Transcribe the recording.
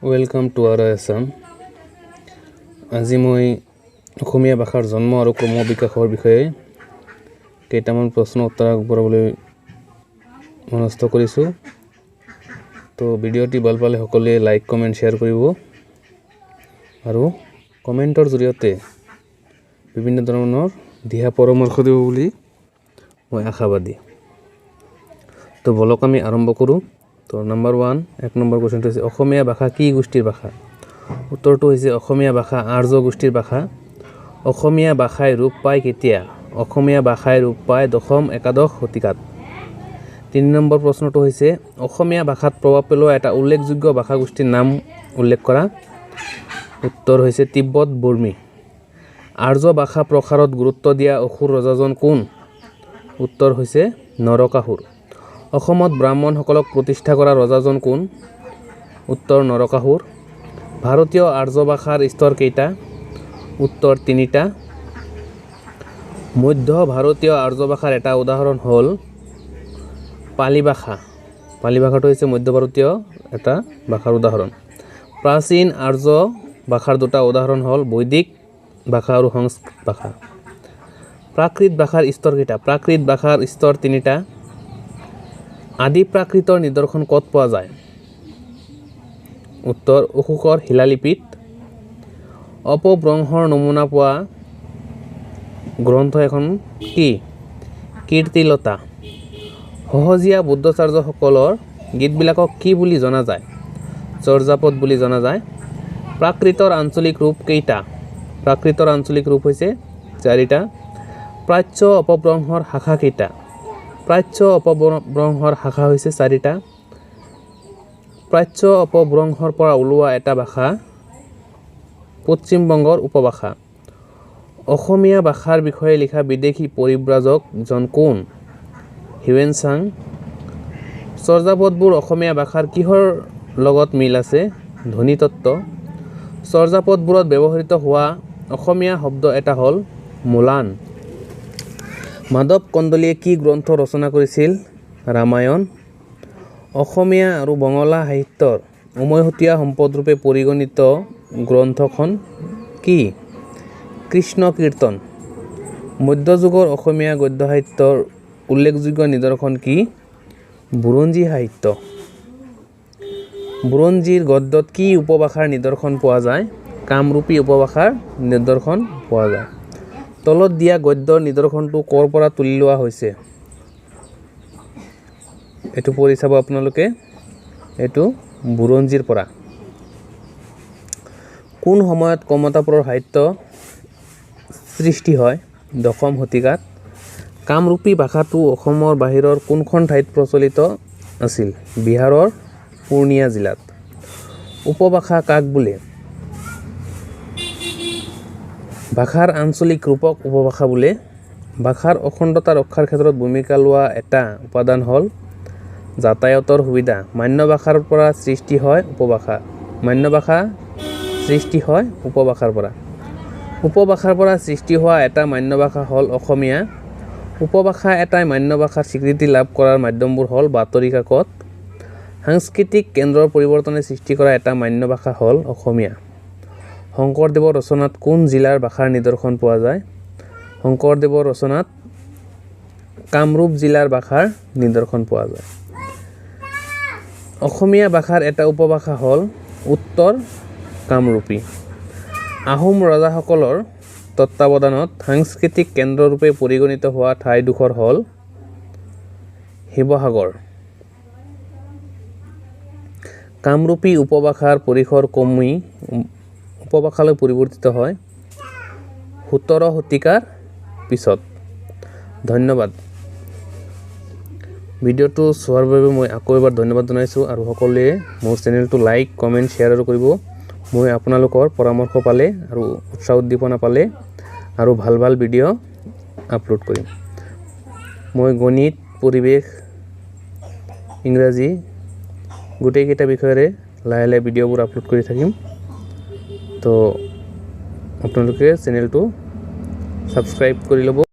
Welcome to R Assam. আজি মই অসমীয়া ভাষাৰ জন্ম আৰু ক্ৰম বিকাশৰ বিষয়ে কেইটামান প্ৰশ্ন উত্তৰ আগবঢ়াবলৈ মনস্থ কৰিছোঁ। তো ভিডিঅ'টি ভাল পালে সকলোৱে লাইক কমেণ্ট শ্বেয়াৰ কৰিব আৰু কমেণ্টৰ জৰিয়তে বিভিন্ন ধৰণৰ দিহা পৰামৰ্শ দিব বুলি মই আশাবাদী। তো বলক আমি আৰম্ভ কৰোঁ। তো নাম্বাৰ 1 এক নম্বৰ কোৱেশ্চনটো হৈছে অসমীয়া ভাষা কি গোষ্ঠীৰ ভাষা? উত্তৰটো হৈছে অসমীয়া ভাষা আৰ্য গোষ্ঠীৰ ভাষা। অসমীয়া ভাষাই ৰূপ পায় কেতিয়া? অসমীয়া ভাষাই ৰূপ পায় দশম একাদশ শতিকাত। 3 নম্বৰ প্ৰশ্নটো হৈছে অসমীয়া ভাষাত প্ৰভাৱ পেলোৱা এটা উল্লেখযোগ্য ভাষা গোষ্ঠীৰ নাম উল্লেখ কৰা। উত্তৰ হৈছে তিব্বত বৰ্মী। আৰ্য ভাষা প্ৰসাৰত গুৰুত্ব দিয়া অসুৰ ৰজাজন কোন? উত্তৰ হৈছে নৰকাসুৰ। অসমত ব্ৰাহ্মণসকলক প্ৰতিষ্ঠা কৰা ৰজাজন কোন? উত্তৰ নৰকাসুৰ। ভাৰতীয় আৰ্য ভাষাৰ স্তৰ কেইটা? উত্তৰ 3টা। মধ্য ভাৰতীয় আৰ্য ভাষাৰ এটা উদাহৰণ হ'ল পালি ভাষা। পালি ভাষাটো হৈছে মধ্য ভাৰতীয় এটা ভাষাৰ উদাহৰণ। প্ৰাচীন আৰ্য ভাষাৰ দুটা উদাহৰণ হ'ল বৈদিক ভাষা আৰু সংস্কৃত ভাষা। প্ৰাকৃত ভাষাৰ স্তৰ কেইটা? প্ৰাকৃত ভাষাৰ স্তৰ 3টা। আদি প্ৰাকৃতৰ নিদৰ্শন ক'ত পোৱা যায়? উত্তৰ অশোকৰ শিলালিপিত। অপভ্ৰংশৰ নমুনা পোৱা গ্ৰন্থ এখন কি? কীৰ্তিলতা। সহজীয়া বুদ্ধাচাৰ্যসকলৰ গীতবিলাকক কি বুলি জনা যায়? চৰ্যাপদ বুলি জনা যায়। প্ৰাকৃতৰ আঞ্চলিক ৰূপ কেইটা? প্ৰাকৃতৰ আঞ্চলিক ৰূপ হৈছে 4টা। প্ৰাচ্য অপভ্ৰংশৰ শাখা কেইটা? প্ৰাচ্য অপভ্ৰংশৰ শাখা হৈছে 4টা। প্ৰাচ্য অপভ্ৰংশৰ পৰা ওলোৱা এটা ভাষা পশ্চিমবংগৰ উপভাষা। অসমীয়া ভাষাৰ বিষয়ে লিখা বিদেশী পৰিব্ৰাজকজন কোন? Hiuen Tsang. চৰ্যাপদবোৰ অসমীয়া ভাষাৰ কিহৰ লগত মিল আছে? ধ্বনিতত্ত্ব। চৰ্যাপদবোৰত ব্যৱহৃত হোৱা অসমীয়া শব্দ এটা হ'ল মোলান। মাধৱ কন্দলীয়ে কি গ্ৰন্থ ৰচনা কৰিছিল? ৰামায়ণ। অসমীয়া আৰু বঙলা সাহিত্যৰ উমৈহতীয়া সম্পদৰূপে পৰিগণিত গ্ৰন্থখন কি? কৃষ্ণ কীৰ্তন। মধ্যযুগৰ অসমীয়া গদ্য সাহিত্যৰ উল্লেখযোগ্য নিদৰ্শন কি? বুৰঞ্জী সাহিত্য। বুৰঞ্জীৰ গদ্যত কি উপভাষাৰ নিদৰ্শন পোৱা যায়? কামৰূপী উপভাষাৰ নিদৰ্শন পোৱা যায়। তলত দিয়া গদ্যৰ নিদৰ্শনটো ক'ৰ পৰা তুলি লোৱা হৈছে? এইটো পঢ়ি চাব আপোনালোকে। এইটো বুৰঞ্জীৰ পৰা। কোন সময়ত কমতাপুৰৰ সাহিত্য সৃষ্টি হয়? দশম শতিকাত। কামৰূপী ভাষাটো অসমৰ বাহিৰৰ কোনখন ঠাইত প্ৰচলিত আছিল? বিহাৰৰ পূৰ্ণিয়া জিলাত। উপভাষা কাক বোলে? ভাষাৰ আঞ্চলিক ৰূপক উপভাষা বোলে। ভাষাৰ অখণ্ডতা ৰক্ষাৰ ক্ষেত্ৰত ভূমিকা লোৱা এটা উপাদান হ'ল যাতায়াতৰ সুবিধা। মান্য ভাষাৰ পৰা সৃষ্টি হয় উপভাষা। মান্য ভাষা সৃষ্টি হয় উপভাষাৰ পৰা। উপভাষাৰ পৰা সৃষ্টি হোৱা এটা মান্য ভাষা হ'ল অসমীয়া। উপভাষা এটাই মান্য ভাষাৰ স্বীকৃতি লাভ কৰাৰ মাধ্যমবোৰ হ'ল বাতৰি কাকত। সাংস্কৃতিক কেন্দ্ৰৰ পৰিৱৰ্তনে সৃষ্টি কৰা এটা মান্য ভাষা হ'ল অসমীয়া। শংকৰদেৱৰ ৰচনাত কোন জিলাৰ ভাষাৰ নিদৰ্শন পোৱা যায়? শংকৰদেৱৰ ৰচনাত কামৰূপ জিলাৰ ভাষাৰ নিদৰ্শন পোৱা যায়। অসমীয়া ভাষাৰ এটা উপভাষা হ'ল উত্তৰ কামৰূপী। আহোম ৰজাসকলৰ তত্বাৱধানত সাংস্কৃতিক কেন্দ্ৰৰূপে পৰিগণিত হোৱা ঠাইডোখৰ হ'ল শিৱসাগৰ। কামৰূপী উপভাষাৰ পৰিসৰ ক্ৰমী উপভাষালৈ পৰিৱৰ্তিত হয় 17 শতিকাৰ পিছত। ধন্যবাদ। ভিডিঅ'টো চোৱাৰ বাবে মই আকৌ এবাৰ ধন্যবাদ জনাইছোঁ আৰু সকলোৱে মোৰ চেনেলটো লাইক কমেণ্ট শ্বেয়াৰ আৰু কৰিব। মই আপোনালোকৰ পৰামৰ্শ পালে আৰু উৎসাহ উদ্দীপনা পালে আৰু ভাল ভাল ভিডিঅ' আপলোড কৰিম। মই গণিত, পৰিৱেশ, ইংৰাজী গোটেইকেইটা বিষয়েৰে লাহে লাহে ভিডিঅ'বোৰ আপলোড কৰি থাকিম। তো আপোনালোকে চেনেলটো ছাবস্ক্ৰাইব কৰি ল'ব।